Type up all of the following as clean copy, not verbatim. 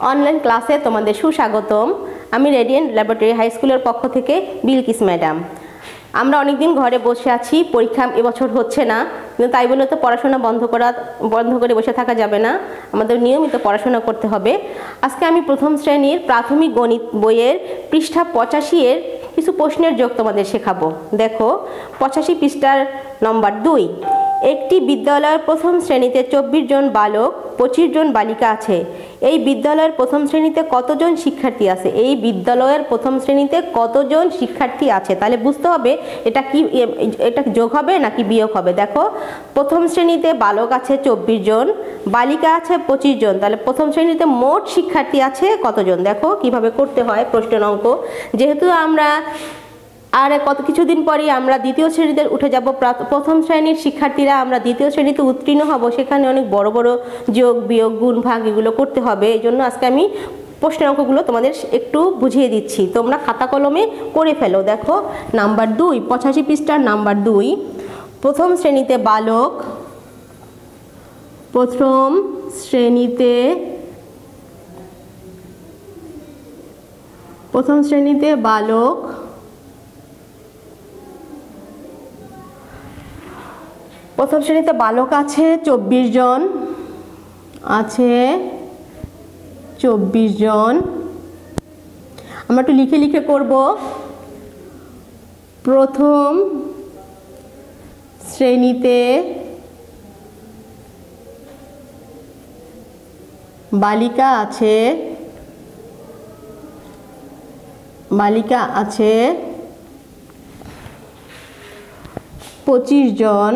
Online ক্লাসে তোমাদের সুস্বাগতম। আমি রেডিয়েন্ট ল্যাবরেটরি হাই স্কুলের পক্ষ থেকে বিলকিস ম্যাডাম। আমরা অনেক দিন ঘরে বসে আছি, পরীক্ষা এবছর হচ্ছে না, কিন্তু তাই বলে তো পড়াশোনা বন্ধ করে বসে থাকা যাবে না, আমাদের নিয়মিত পড়াশোনা করতে হবে। আজকে আমি প্রথম শ্রেণীর প্রাথমিক গণিত বইয়ের পৃষ্ঠা 85 কিছু প্রশ্নের যোগ তোমাদের শেখাবো। দেখো 85 পৃষ্ঠার নম্বর 2। একটি বিদ্যালয়ের প্রথম শ্রেণীতে 24 জন বালক 25 জন বালিকা আছে। এই বিদ্যালয়ের প্রথম শ্রেণীতে কতজন শিক্ষার্থী আছে? এই বিদ্যালয়ের প্রথম শ্রেণীতে কতজন শিক্ষার্থী আছে? তাহলে বুঝতে হবে এটা যোগ হবে নাকি বিয়োগ হবে। দেখো প্রথম শ্রেণীতে বালক আছে 24 জন, বালিকা আছে 25 জন, তাহলে প্রথম শ্রেণীতে মোট শিক্ষার্থী আছে কতজন? দেখো কিভাবে করতে হয় প্রশ্নের অঙ্ক। যেহেতু আমরা আর কিছুদিন পরেই আমরা দ্বিতীয় শ্রেণীতে উঠে যাব, প্রথম শ্রেণীর শিক্ষার্থীরা আমরা দ্বিতীয় শ্রেণীতে উত্তীর্ণ হব, সেখানে অনেক বড় বড় যোগ বিয়োগ গুণ ভাগ এগুলো করতে হবে। এই জন্য আজকে আমি প্রশ্নের অঙ্কগুলো তোমাদের একটু বুঝিয়ে দিচ্ছি, তোমরা খাতা কলমে করে ফেলো। দেখো নাম্বার 2, 85 পৃষ্ঠার নাম্বার 2। প্রথম শ্রেণীতে বালক, প্রথম শ্রেণীতে বালক প্রথম শ্রেণীতে বালক আছে 24 জন, আমরা একটু লিখে লিখে করব। প্রথম শ্রেণীতে বালিকা আছে 25 জন।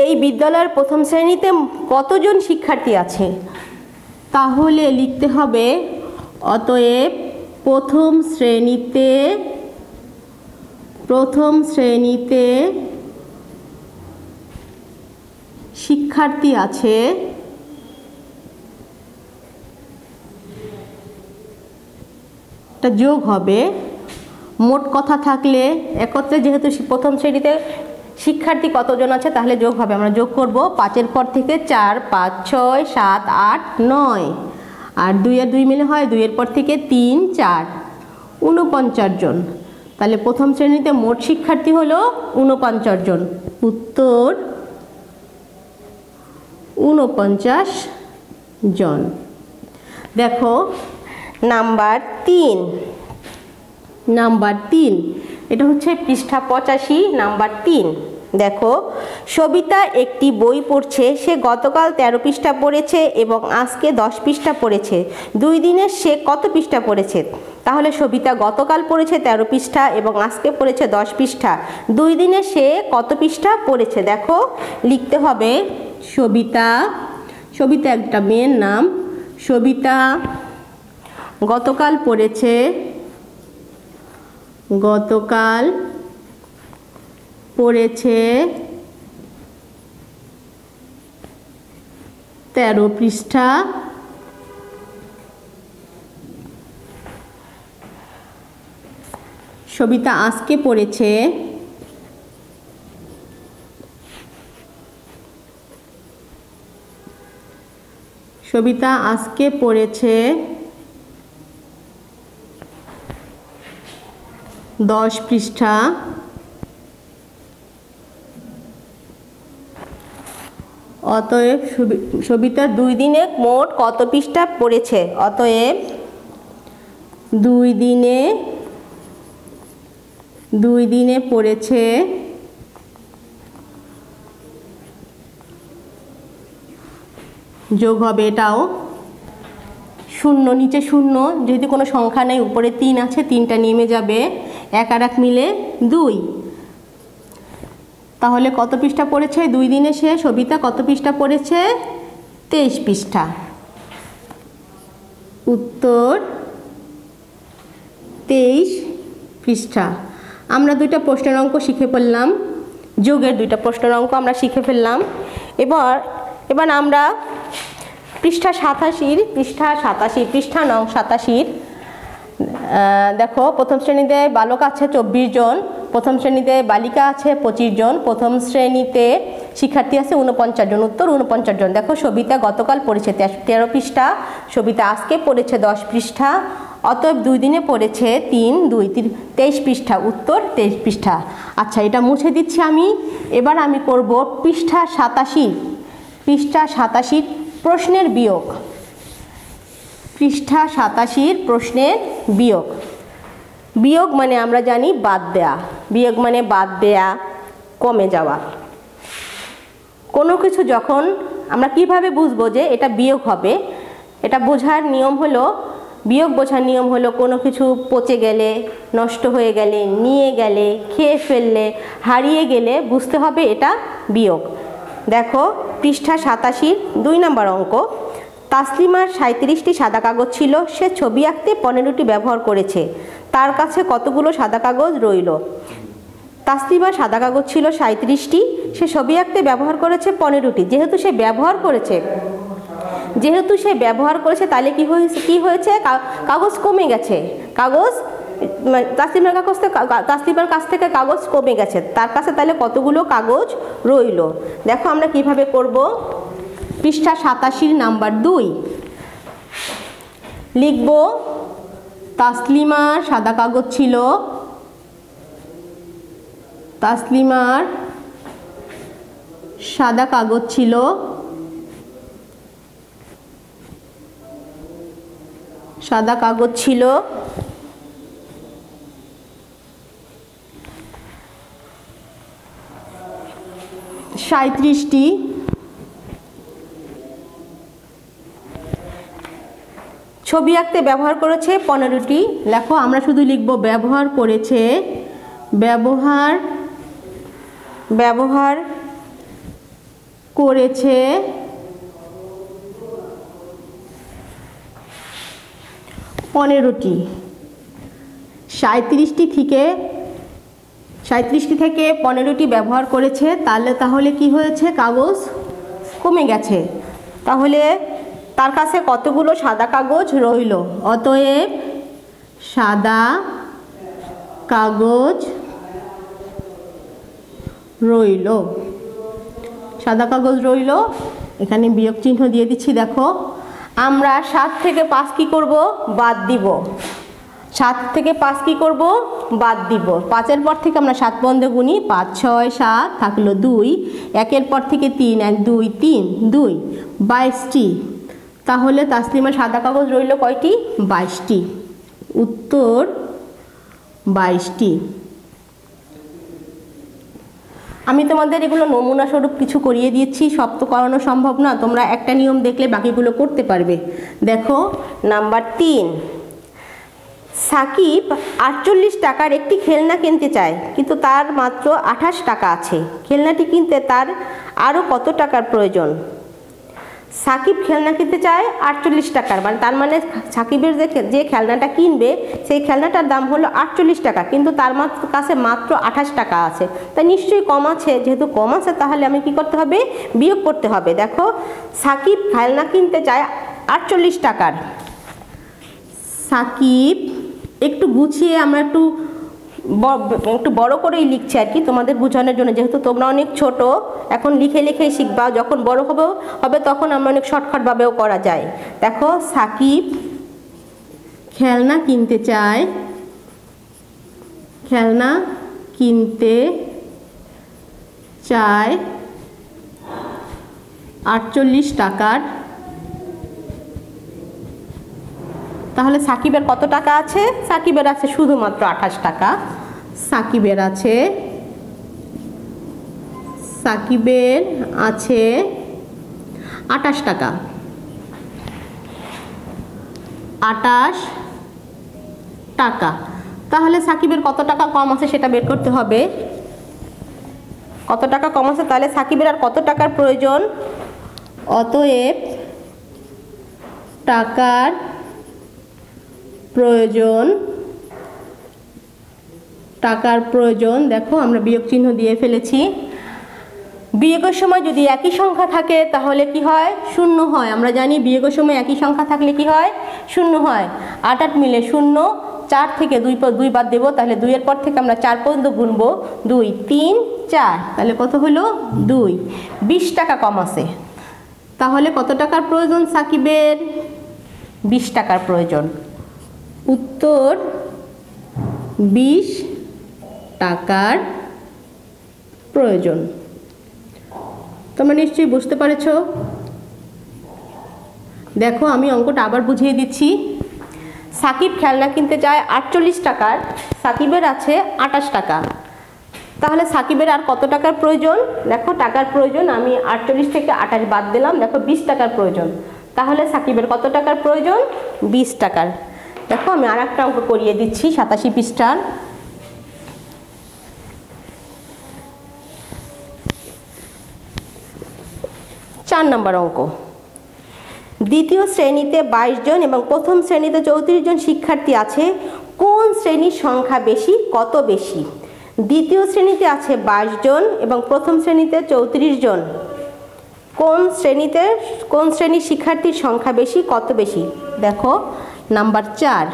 এই বিদ্যালয়ের প্রথম শ্রেণীতে কতজন শিক্ষার্থী আছে? তাহলে লিখতে হবে অতএব প্রথম শ্রেণীতে শিক্ষার্থী আছে এটা যোগ হবে। মোট কথা থাকলে একত্রে যেহেতু প্রথম শ্রেণীতে শিক্ষার্থী কতজন আছে তাহলে যোগ হবে, আমরা যোগ করব। 5-এর পর থেকে 4, 5, 6, 7, 8, 9, আর 2 আর 2 মিলে হয় 2-এর পর থেকে 3, 4, 49 জন। তাহলে প্রথম শ্রেণীতে মোট শিক্ষার্থী হলো 49 জন। উত্তর 49 জন। দেখো নাম্বার 3, এটা হচ্ছে পৃষ্ঠা 85 নাম্বার 3। দেখো সবিতা একটি বই পড়ছে, সে গতকাল 13 পৃষ্ঠা পড়েছে এবং আজকে 10 পৃষ্ঠা পড়েছে। 2 দিনে সে কত পৃষ্ঠা পড়েছে? তাহলে সবিতা গতকাল পড়েছে 13 পৃষ্ঠা এবং আজকে পড়েছে 10 পৃষ্ঠা। 2 দিনে সে কত পৃষ্ঠা পড়েছে? দেখো লিখতে হবে সবিতা একটা মেয়ের নাম। সবিতা গতকাল পড়েছে 13 পৃষ্ঠা। সবিতা আজকে পড়েছে 10 পৃষ্ঠা। অতএব সবিতা 2 দিনে মোট কত পৃষ্ঠা পড়েছে? অতএব 2 দিনে পড়েছে যোগ হবে এটাও। 0 নিচে 0, যেহেতু কোনো সংখ্যা নেই, উপরে 3 আছে, 3টা নেমে যাবে, 1 আর 1 মিলে 2। তাহলে কত পৃষ্ঠা পড়েছে 2 দিনে সে? সবিতা কত পৃষ্ঠা পড়েছে? 23 পৃষ্ঠা। উত্তর 23 পৃষ্ঠা। আমরা 2টা প্রশ্নের অঙ্ক শিখে ফেললাম, যোগের 2টা প্রশ্নের অঙ্ক আমরা শিখে ফেললাম। এবার আমরা পৃষ্ঠা নং 87। দেখো প্রথম শ্রেণীতে বালক আছে 24 জন, প্রথম শ্রেণীতে বালিকা আছে 25 জন, প্রথম শ্রেণীতে শিক্ষার্থী আছে 49 জন। উত্তর 49 জন। দেখো সবিতা গতকাল পড়েছে 13 পৃষ্ঠা, সবিতা আজকে পড়েছে 10 পৃষ্ঠা, অতএব 2 দিনে পড়েছে 23 পৃষ্ঠা। উত্তর 23 পৃষ্ঠা। আচ্ছা, এটা মুছে দিচ্ছি আমি। এবার আমি করব পৃষ্ঠা 87 প্রশ্নের বিয়োগ। পৃষ্ঠা 87 প্রশ্নের বিয়োগ। বিয়োগ মানে আমরা জানি বাদ দেয়া। বিয়োগ মানে বাদ দেয়া, কমে যাওয়া। কোনো কিছু যখন আমরা কিভাবে বুঝবো যে এটা বিয়োগ হবে, এটা বোঝার নিয়ম হলো, বিয়োগ বোঝার নিয়ম হলো কোনো কিছু পচে গেলে, নষ্ট হয়ে গেলে, নিয়ে গেলে, খেয়ে ফেললে, হারিয়ে গেলে বুঝতে হবে এটা বিয়োগ। দেখো পৃষ্ঠা 87 2 নম্বর অঙ্ক। তাসলিমার 37টি সাদা কাগজ ছিল, সে ছবি আঁকতে 15টি ব্যবহার করেছে, তার কাছে কতগুলো সাদা কাগজ রইল? তাসলিমার সাদা কাগজ ছিল 37টি, সে ছবি আঁকতে ব্যবহার করেছে 15টি। যেহেতু সে ব্যবহার করেছে তাহলে কি হয়েছে? কাগজ কমে গেছে। কাগজ তাসলিমার কাছ থেকে কাগজ কমে গেছে, তার কাছে তাহলে কতগুলো কাগজ রইল? দেখো আমরা কিভাবে করব। পৃষ্ঠা 87 নাম্বার 2 লিখব, তাসলিমার সাদা কাগজ ছিল, তাসলিমার সাদা কাগজ ছিল 37টি, ছবি আঁকতে ব্যবহার করেছে 15টি। লেখো আমরা শুধু লিখব ব্যবহার করেছে, ব্যবহার করেছে 15টি। 37টি থেকে 15টি ব্যবহার করেছে, তাহলে কি হয়েছে? কাগজ কমে গেছে। তাহলে তার কাছে কতগুলো সাদা কাগজ রইল? অতএব সাদা কাগজ রইল। এখানে বিয়োগ চিহ্ন দিয়ে দিচ্ছি। দেখো আমরা 7 থেকে 5 কি করব? বাদ দিব। 7 থেকে 5 কি করব? বাদ দিব। 5-এর পর থেকে আমরা 7 পর্যন্ত গুনি, 5 6 7 থাকলো 2, 1-এর পর থেকে 3 1 2 3 2 22টি। তাহলে তাসলিমার সাদা কাগজ রইল কয়টি? 22টি। উত্তর 22টি। আমি তোমাদের এগুলো নমুনা স্বরূপ কিছু করিয়ে দিয়েছি, সব তো করানো সম্ভব না, তোমরা একটা নিয়ম দেখলে বাকিগুলো করতে পারবে। দেখো নাম্বার 3, সাকিব 48 টাকার একটি খেলনা কিনতে চায়, কিন্তু তার মাত্র 28 টাকা আছে। খেলনাটি কিনতে তার আরও কত টাকার প্রয়োজন? সাকিব খেলনা কিনতে চায় 48 টাকার, তার মানে সাকিবের যে খেলনাটা কিনবে সেই খেলনাটার দাম হলো 48 টাকা, কিন্তু তার কাছে মাত্র 28 টাকা আছে। তাই নিশ্চয়ই কম আছে। যেহেতু কম আছে তাহলে আমি কি করতে হবে? বিয়োগ করতে হবে। দেখো সাকিব খেলনা কিনতে চায় 48 টাকার। সাকিব, একটু গুছিয়ে আমরা একটু বড় করেই লিখছি আর কি তোমাদের বোঝানোর জন্য, যেহেতু তোমরা অনেক ছোট, এখন লিখেই শিখবা। যখন বড় হবে তখন আমরা অনেক শর্টকাটভাবেও করা যায়। দেখো সাকিব খেলনা কিনতে চায়, 48 টাকার। তাহলে সাকিবের কত টাকা আছে? সাকিবের আছে শুধুমাত্র 28 টাকা। সাকিবের আছে 28 টাকা। 28 টাকা। তাহলে সাকিবের কত টাকা কম আছে সেটা বের করতে হবে। কত টাকা কম আছে? তাহলে সাকিবের আর কত টাকার প্রয়োজন? অতএব টাকার প্রয়োজন। দেখো আমরা বিয়োগ চিহ্ন দিয়ে ফেলেছি। বিয়োগের সময় যদি একই সংখ্যা থাকে তাহলে কি হয়? শূন্য হয়। আমরা জানি বিয়োগের সময় একই সংখ্যা থাকলে কি হয়? শূন্য হয়। 8 8 মিলে 0, 4 থেকে 2 বাদ দেবো, তাহলে 2 এর পর থেকে আমরা 4 পর্যন্ত গুনবো। 2 3 4, তাহলে কত হলো 2। 20 টাকা কম আছে। তাহলে কত টাকার প্রয়োজন সাকিবের? 20 টাকার প্রয়োজন। উত্তর 20 টাকার প্রয়োজন। তোমরা নিশ্চয়ই বুঝতে পেরেছো। দেখো আমি অঙ্কটা আবার বুঝিয়ে দিচ্ছি। সাকিব খেলনা কিনতে যায় 48 টাকার, সাকিবের আছে 28 টাকা। তাহলে সাকিবের আর কত টাকার প্রয়োজন? দেখো টাকার প্রয়োজন, আমি 48 থেকে 28 বাদ দিলাম, দেখো 20 টাকার প্রয়োজন। তাহলে সাকিবের কত টাকার প্রয়োজন? 20 টাকার। দেখো আমি আর একটা অঙ্ক করিয়ে দিচ্ছি 87 পৃষ্ঠার। 4 নম্বর অঙ্ক। দ্বিতীয় শ্রেণীতে 22 জন এবং প্রথম শ্রেণীতে 34 জন শিক্ষার্থী আছে, কোন শ্রেণীর সংখ্যা বেশি, কত বেশি? দ্বিতীয় শ্রেণীতে আছে 22 জন এবং প্রথম শ্রেণীতে 34 জন। কোন শ্রেণীর শিক্ষার্থীর সংখ্যা বেশি, কত বেশি? দেখো নাম্বার 4।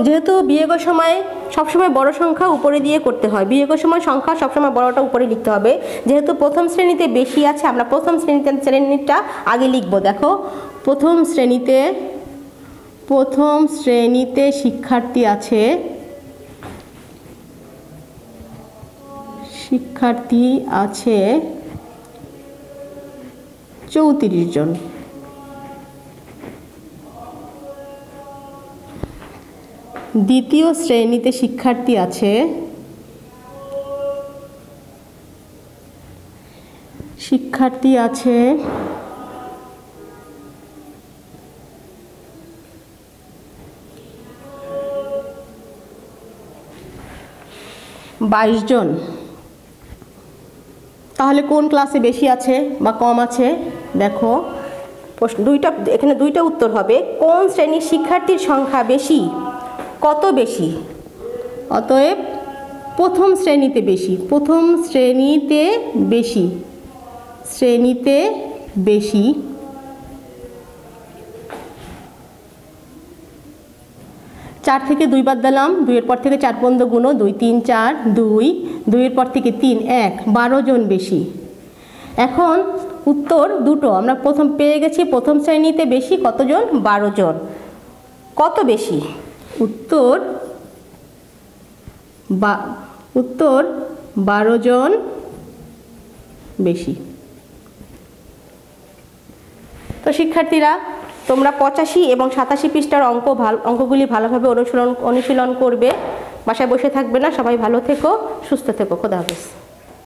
যেহেতু বিয়োগের সময় সবসময় বড় সংখ্যা উপরে দিয়ে করতে হয়, বিয়োগের সময় সংখ্যা সবসময় বড়টা উপরে লিখতে হবে। যেহেতু প্রথম শ্রেণীতে বেশি আছে, আমরা প্রথম শ্রেণীটা আগে লিখব। দেখো প্রথম শ্রেণীতে শিক্ষার্থী আছে 34 জন। দ্বিতীয় শ্রেণীতে শিক্ষার্থী আছে 22 জন। তাহলে কোন ক্লাসে বেশি আছে বা কম আছে? দেখো এখানে দুইটা উত্তর হবে। কোন শ্রেণীর শিক্ষার্থীর সংখ্যা বেশি, কত বেশি? অতএব প্রথম শ্রেণীতে বেশি, প্রথম শ্রেণীতে বেশি। 4 থেকে 2 বাদ দিলাম, 2 এর পর থেকে 4 পর্যন্ত গুণ, 2 3 4, 2 এর পর থেকে 3 1, 12 জন বেশি। এখন উত্তর দুটো আমরা প্রথম পেয়ে গেছি। প্রথম শ্রেণীতে বেশি কতজন? 12 জন। কত বেশি? উত্তর 12 জন বেশি। তো শিক্ষার্থীরা তোমরা 85 এবং 87 পৃষ্ঠার অঙ্কগুলি ভালোভাবে অনুশীলন করবে। বাসায় বসে থাকবে না। সবাই ভালো থেকো, সুস্থ থেকো। খোদা হাফেজ।